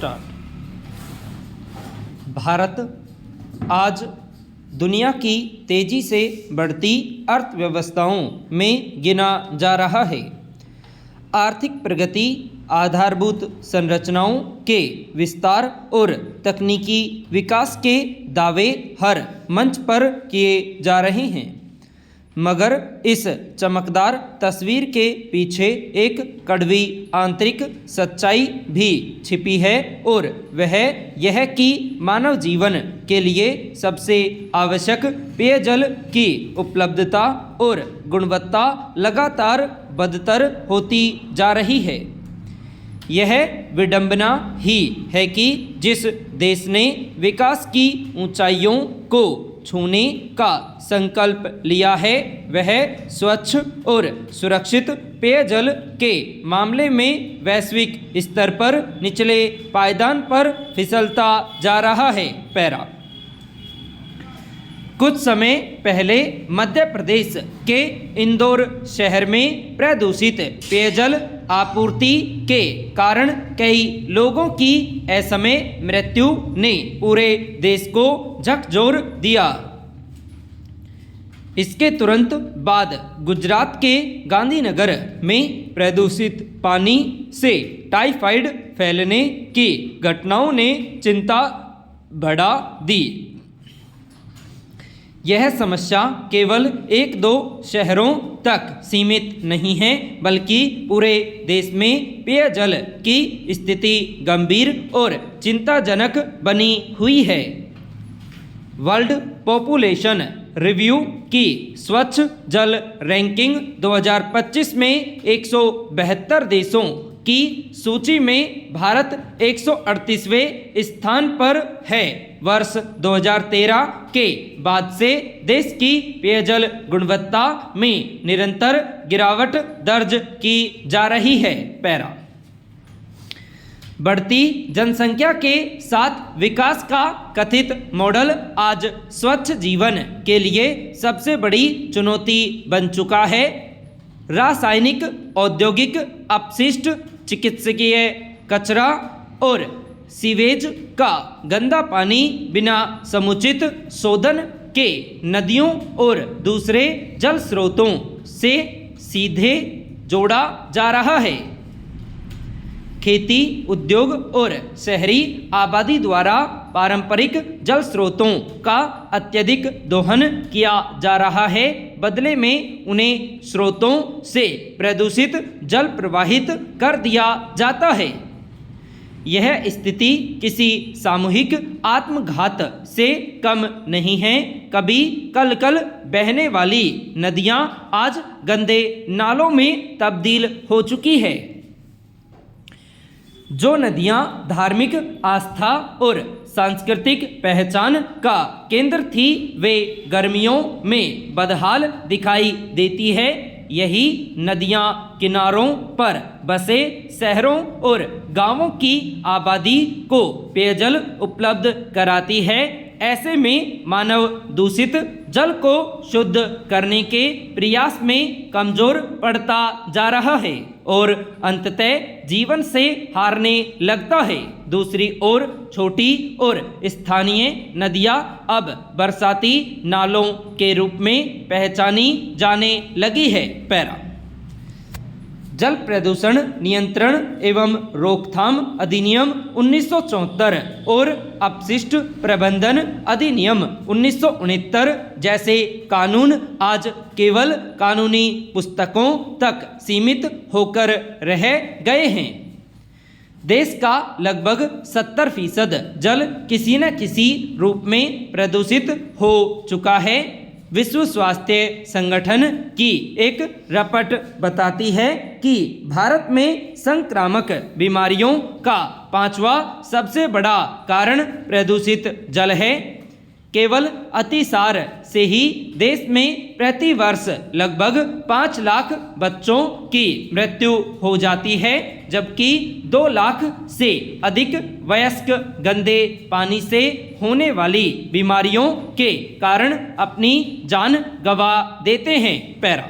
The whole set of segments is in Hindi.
स्टार्ट। भारत आज दुनिया की तेजी से बढ़ती अर्थव्यवस्थाओं में गिना जा रहा है। आर्थिक प्रगति, आधारभूत संरचनाओं के विस्तार और तकनीकी विकास के दावे हर मंच पर किए जा रहे हैं, मगर इस चमकदार तस्वीर के पीछे एक कड़वी आंतरिक सच्चाई भी छिपी है, और वह यह कि मानव जीवन के लिए सबसे आवश्यक पेयजल की उपलब्धता और गुणवत्ता लगातार बदतर होती जा रही है। यह विडंबना ही है कि जिस देश ने विकास की ऊंचाइयों को छूने का संकल्प लिया है, वह स्वच्छ और सुरक्षित पेयजल के मामले में वैश्विक स्तर पर निचले पायदान पर फिसलता जा रहा है। पैरा। कुछ समय पहले मध्य प्रदेश के इंदौर शहर में प्रदूषित पेयजल आपूर्ति के कारण कई लोगों की असमय मृत्यु ने पूरे देश को झकझोर दिया। इसके तुरंत बाद गुजरात के गांधीनगर में प्रदूषित पानी से टाइफाइड फैलने की घटनाओं ने चिंता बढ़ा दी। यह समस्या केवल एक दो शहरों तक सीमित नहीं है, बल्कि पूरे देश में पेयजल की स्थिति गंभीर और चिंताजनक बनी हुई है। वर्ल्ड पॉपुलेशन रिव्यू की स्वच्छ जल रैंकिंग 2025 में 172 देशों की सूची में भारत 138वें स्थान पर है। वर्ष 2013 के बाद से देश की पेयजल गुणवत्ता में निरंतर गिरावट दर्ज की जा रही है। पैरा। बढ़ती जनसंख्या के साथ विकास का कथित मॉडल आज स्वच्छ जीवन के लिए सबसे बड़ी चुनौती बन चुका है। रासायनिक, औद्योगिक अपशिष्ट, चिकित्सकीय कचरा और सीवेज का गंदा पानी बिना समुचित शोधन के नदियों और दूसरे जल स्रोतों से सीधे जोड़ा जा रहा है। खेती, उद्योग और शहरी आबादी द्वारा पारंपरिक जल स्रोतों का अत्यधिक दोहन किया जा रहा है, बदले में उन्हें स्रोतों से प्रदूषित जल प्रवाहित कर दिया जाता है। यह स्थिति किसी सामूहिक आत्मघात से कम नहीं है। कभी कल बहने वाली नदियां आज गंदे नालों में तब्दील हो चुकी है। जो नदियां धार्मिक आस्था और सांस्कृतिक पहचान का केंद्र थी, वे गर्मियों में बदहाल दिखाई देती है। यही नदियां किनारों पर बसे शहरों और गांवों की आबादी को पेयजल उपलब्ध कराती है। ऐसे में मानव दूषित जल को शुद्ध करने के प्रयास में कमजोर पड़ता जा रहा है और अंततः जीवन से हारने लगता है। दूसरी ओर छोटी और स्थानीय नदियां अब बरसाती नालों के रूप में पहचानी जाने लगी है। पैरा। जल प्रदूषण नियंत्रण एवं रोकथाम अधिनियम 1974 और अपशिष्ट प्रबंधन अधिनियम 1969 जैसे कानून आज केवल कानूनी पुस्तकों तक सीमित होकर रह गए हैं। देश का लगभग 70% जल किसी न किसी रूप में प्रदूषित हो चुका है। विश्व स्वास्थ्य संगठन की एक रिपोर्ट बताती है कि भारत में संक्रामक बीमारियों का 5वां सबसे बड़ा कारण प्रदूषित जल है। केवल अतिसार से ही देश में प्रति वर्ष लगभग 5 लाख बच्चों की मृत्यु हो जाती है, जबकि 2 लाख से अधिक वयस्क गंदे पानी से होने वाली बीमारियों के कारण अपनी जान गंवा देते हैं। पैरा।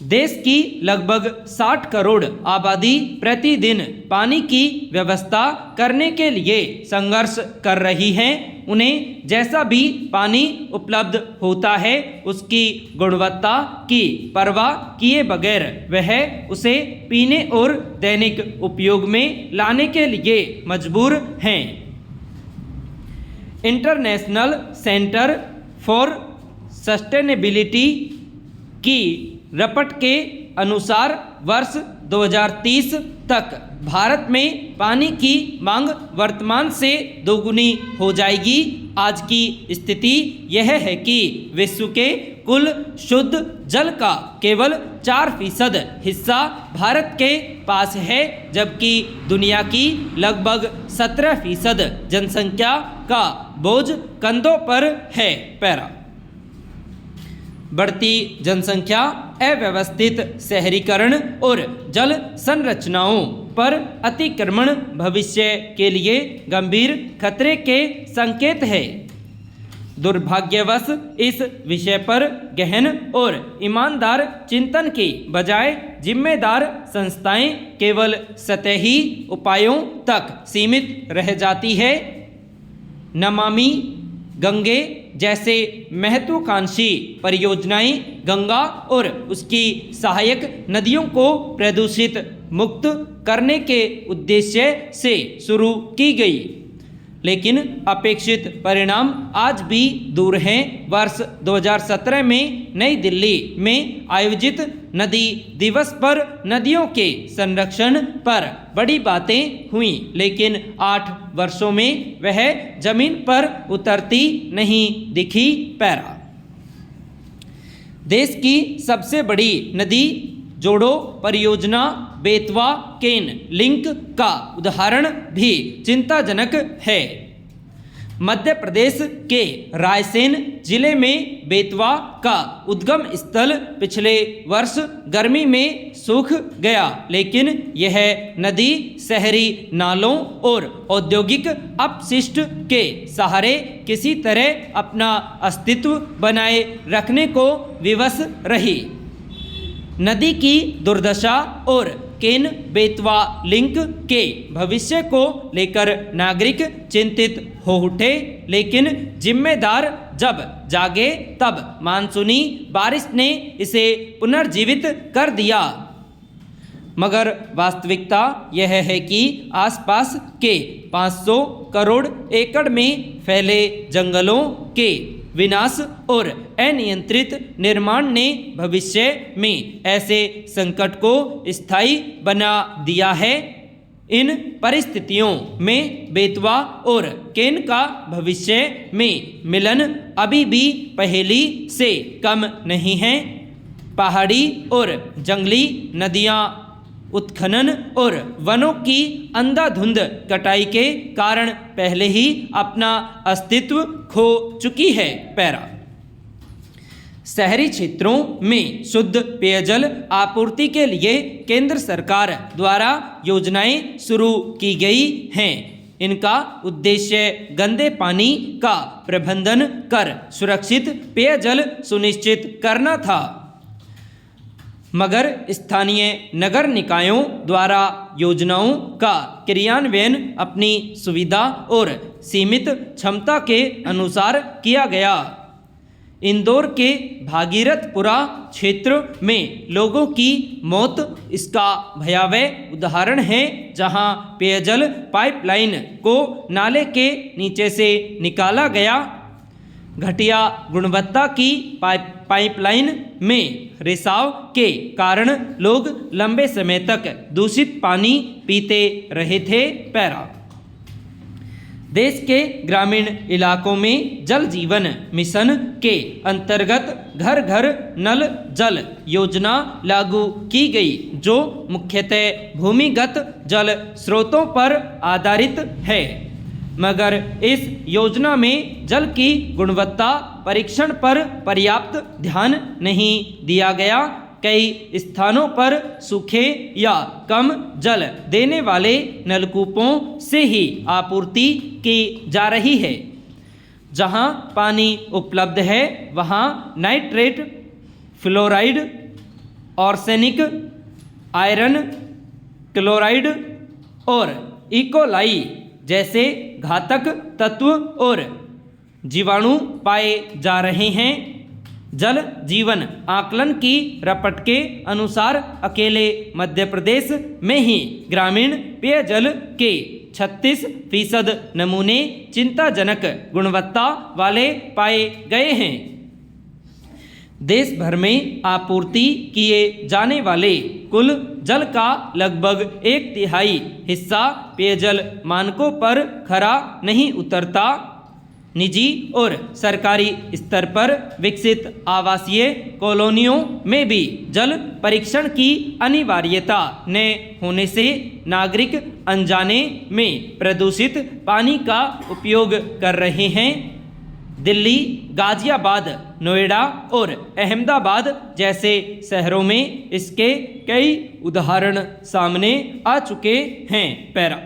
देश की लगभग 60 करोड़ आबादी प्रतिदिन पानी की व्यवस्था करने के लिए संघर्ष कर रही है। उन्हें जैसा भी पानी उपलब्ध होता है उसकी गुणवत्ता की परवाह किए बगैर वह उसे पीने और दैनिक उपयोग में लाने के लिए मजबूर हैं। इंटरनेशनल सेंटर फॉर सस्टेनेबिलिटी की रिपोर्ट के अनुसार वर्ष 2030 तक भारत में पानी की मांग वर्तमान से दोगुनी हो जाएगी। आज की स्थिति यह है कि विश्व के कुल शुद्ध जल का केवल 4% हिस्सा भारत के पास है, जबकि दुनिया की लगभग 17% जनसंख्या का बोझ कंधों पर है। पैरा बढ़ती जनसंख्या, अव्यवस्थित शहरीकरण और जल संरचनाओं पर अतिक्रमण भविष्य के लिए गंभीर खतरे के संकेत है। दुर्भाग्यवश इस विषय पर गहन और ईमानदार चिंतन के बजाय जिम्मेदार संस्थाएं केवल सतही उपायों तक सीमित रह जाती है। नमामि गंगे जैसे महत्वाकांक्षी परियोजनाएं गंगा और उसकी सहायक नदियों को प्रदूषित मुक्त करने के उद्देश्य से शुरू की गई, लेकिन अपेक्षित परिणाम आज भी दूर हैं। वर्ष 2017 में नई दिल्ली में आयोजित नदी दिवस पर नदियों के संरक्षण पर बड़ी बातें हुई, लेकिन 8 वर्षों में वह जमीन पर उतरती नहीं दिखी। पैरा देश की सबसे बड़ी नदी जोड़ो परियोजना बेतवा केन लिंक का उदाहरण भी चिंताजनक है। मध्य प्रदेश के रायसेन जिले में बेतवा का उद्गम स्थल पिछले वर्ष गर्मी में सूख गया, लेकिन यह नदी शहरी नालों और औद्योगिक अपशिष्ट के सहारे किसी तरह अपना अस्तित्व बनाए रखने को विवश रही। नदी की दुर्दशा और केन बेतवा लिंक के भविष्य को लेकर नागरिक चिंतित हो उठे, लेकिन जिम्मेदार जब जागे तब मानसूनी बारिश ने इसे पुनर्जीवित कर दिया। मगर वास्तविकता यह है कि आसपास के 500 करोड़ एकड़ में फैले जंगलों के विनाश और अनियंत्रित निर्माण ने भविष्य में ऐसे संकट को स्थायी बना दिया है। इन परिस्थितियों में बेतवा और केन का भविष्य में मिलन अभी भी पहेली से कम नहीं है। पहाड़ी और जंगली नदियाँ उत्खनन और वनों की अंधाधुंध कटाई के कारण पहले ही अपना अस्तित्व खो चुकी है। पैरा शहरी क्षेत्रों में शुद्ध पेयजल आपूर्ति के लिए केंद्र सरकार द्वारा योजनाएं शुरू की गई हैं। इनका उद्देश्य गंदे पानी का प्रबंधन कर सुरक्षित पेयजल सुनिश्चित करना था, मगर स्थानीय नगर निकायों द्वारा योजनाओं का क्रियान्वयन अपनी सुविधा और सीमित क्षमता के अनुसार किया गया। इंदौर के भागीरथपुरा क्षेत्र में लोगों की मौत इसका भयावह उदाहरण है, जहां पेयजल पाइपलाइन को नाले के नीचे से निकाला गया। घटिया गुणवत्ता की पाइपलाइन में रिसाव के कारण लोग लंबे समय तक दूषित पानी पीते रहे थे। पैरा देश के ग्रामीण इलाकों में जल जीवन मिशन के अंतर्गत घर घर नल जल योजना लागू की गई, जो मुख्यतः भूमिगत जल स्रोतों पर आधारित है। मगर इस योजना में जल की गुणवत्ता परीक्षण पर पर्याप्त ध्यान नहीं दिया गया। कई स्थानों पर सूखे या कम जल देने वाले नलकूपों से ही आपूर्ति की जा रही है। जहां पानी उपलब्ध है वहां nitrate, fluoride arsenic, iron chloride और इकोलाई जैसे घातक तत्व और जीवाणु पाए जा रहे हैं। जल जीवन आकलन की रपट के अनुसार अकेले मध्य प्रदेश में ही ग्रामीण पेयजल के 36% नमूने चिंताजनक गुणवत्ता वाले पाए गए हैं। देश भर में आपूर्ति किए जाने वाले कुल जल का लगभग 1/3 हिस्सा पेयजल मानकों पर खरा नहीं उतरता। निजी और सरकारी स्तर पर विकसित आवासीय कॉलोनियों में भी जल परीक्षण की अनिवार्यता न होने से नागरिक अनजाने में प्रदूषित पानी का उपयोग कर रहे हैं। दिल्ली, गाजियाबाद, नोएडा और अहमदाबाद जैसे शहरों में इसके कई उदाहरण सामने आ चुके हैं। पैरा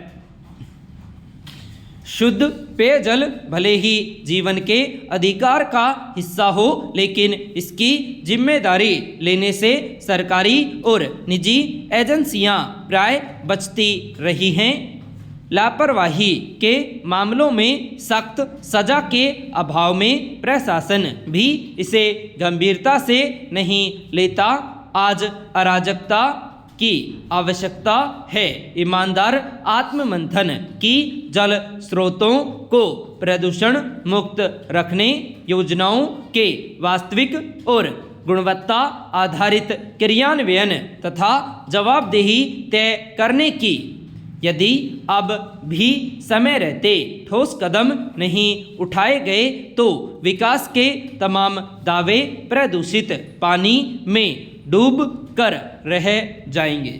शुद्ध पेयजल भले ही जीवन के अधिकार का हिस्सा हो, लेकिन इसकी जिम्मेदारी लेने से सरकारी और निजी एजेंसियां प्राय बचती रही हैं। लापरवाही के मामलों में सख्त सजा के अभाव में प्रशासन भी इसे गंभीरता से नहीं लेता। आज अराजकता की आवश्यकता है ईमानदार आत्ममंथन की जल स्रोतों को प्रदूषण मुक्त रखने, योजनाओं के वास्तविक और गुणवत्ता आधारित क्रियान्वयन तथा जवाबदेही तय करने की। यदि अब भी समय रहते ठोस कदम नहीं उठाए गए तो विकास के तमाम दावे प्रदूषित पानी में डूब कर रह जाएंगे।